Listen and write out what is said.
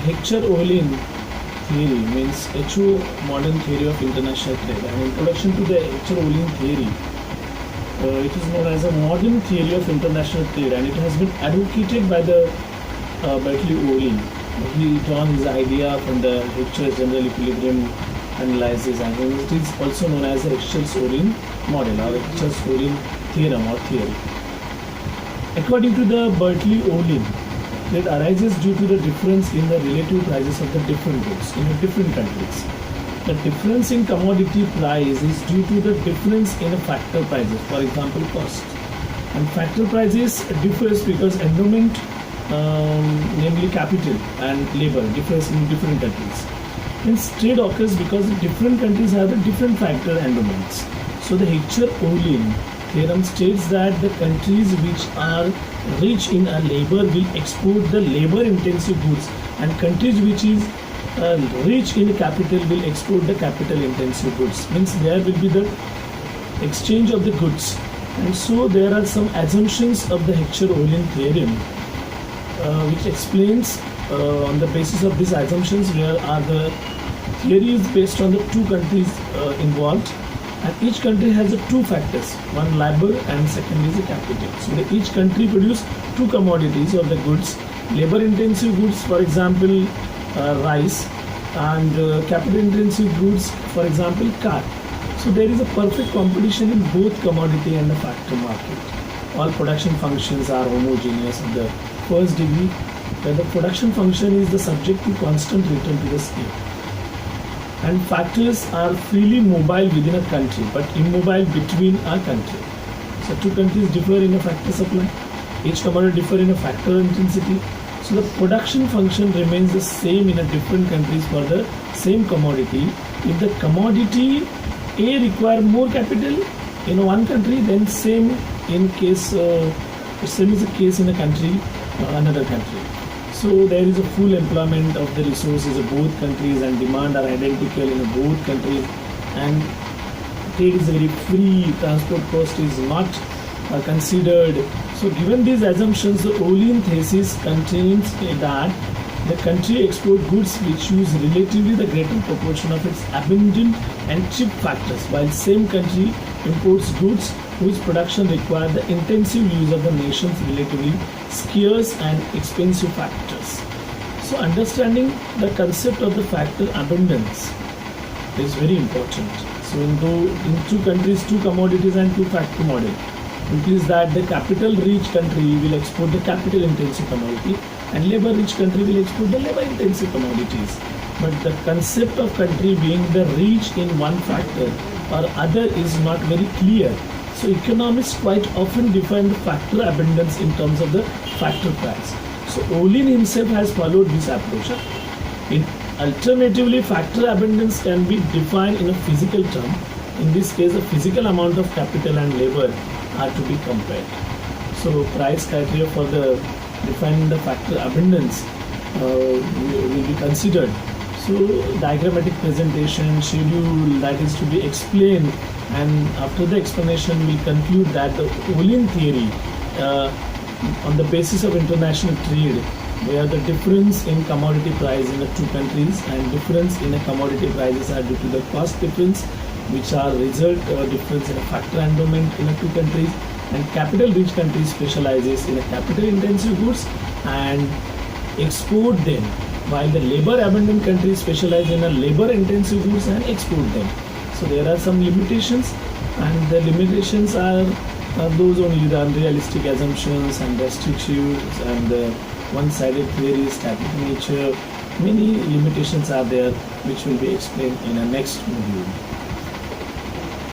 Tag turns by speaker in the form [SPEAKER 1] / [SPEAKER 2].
[SPEAKER 1] Hector-Olin theory means HO modern theory of international trade. An introduction to the Hector-Olin theory. It is known as a modern theory of international trade, and it has been advocated by the Berkeley-Olin. He drawn his idea from the Hector's general equilibrium analysis, and it is also known as the Hector-Olin model or Hector-Olin theorem or theory. According to the Berkeley-Olin, it arises due to the difference in the relative prices of the different goods in the different countries. The difference in commodity price is due to the difference in factor prices, for example cost. And factor prices differs because endowment, namely capital and labor, differs in different countries. Hence trade occurs because different countries have the different factor endowments. So the Hector-Olin theorem states that the countries which are rich in a labor will export the labor intensive goods, and countries which is rich in capital will export the capital intensive goods. Means there will be the exchange of the goods. And so there are some assumptions of the Hector-Olin theorem which explains on the basis of these assumptions where are the theory is based on the two countries involved, and each country has two factors, one labor and second is the capital. So each country produce two commodities of the goods, labor intensive goods, for example rice, and capital intensive goods, for example car. So there is a perfect competition in both commodity and the factor market. All production functions are homogeneous in the first degree, where the production function is the subject to constant return to the scale. And factors are freely mobile within a country but immobile between a country. So two countries differ in a factor supply, each commodity differ in a factor intensity. So the production function remains the same in a different countries for the same commodity. If the commodity A require more capital in one country, then same in case same is the case in a country another country. So there is a full employment of the resources of both countries, and demand are identical in both countries, and trade is very free, transport cost is not considered. So given these assumptions, the Olin thesis contains that the country export goods which use relatively the greater proportion of its abundant and cheap factors, while same country imports goods whose production require the intensive use of the nation's relatively scarce and expensive factors. So understanding the concept of the factor abundance is very important. So in two countries, two commodities and two factor model implies that the capital rich country will export the capital intensive commodity and labor rich country will export the labor intensive commodities. But the concept of country being the rich in one factor or other is not very clear. So economists quite often define the factor abundance in terms of the factor price. So Olin himself has followed this approach. Alternatively, factor abundance can be defined in a physical term. In this case, the physical amount of capital and labor are to be compared. So price criteria for the defining the factor abundance will be considered. So diagrammatic presentation, schedule that is to be explained, and after the explanation we will conclude that the Olin theory on the basis of international trade, where the difference in commodity price in the two countries and difference in a commodity prices are due to the cost difference, which are result difference in a factor endowment in the two countries, and capital rich countries specializes in a capital intensive goods and export them, while the labor abundant countries specialize in a labor intensive goods and export them. So there are some limitations, and the limitations are those only the unrealistic assumptions and restrictions and the one-sided theories, static nature. Many limitations are there which will be explained in a next module.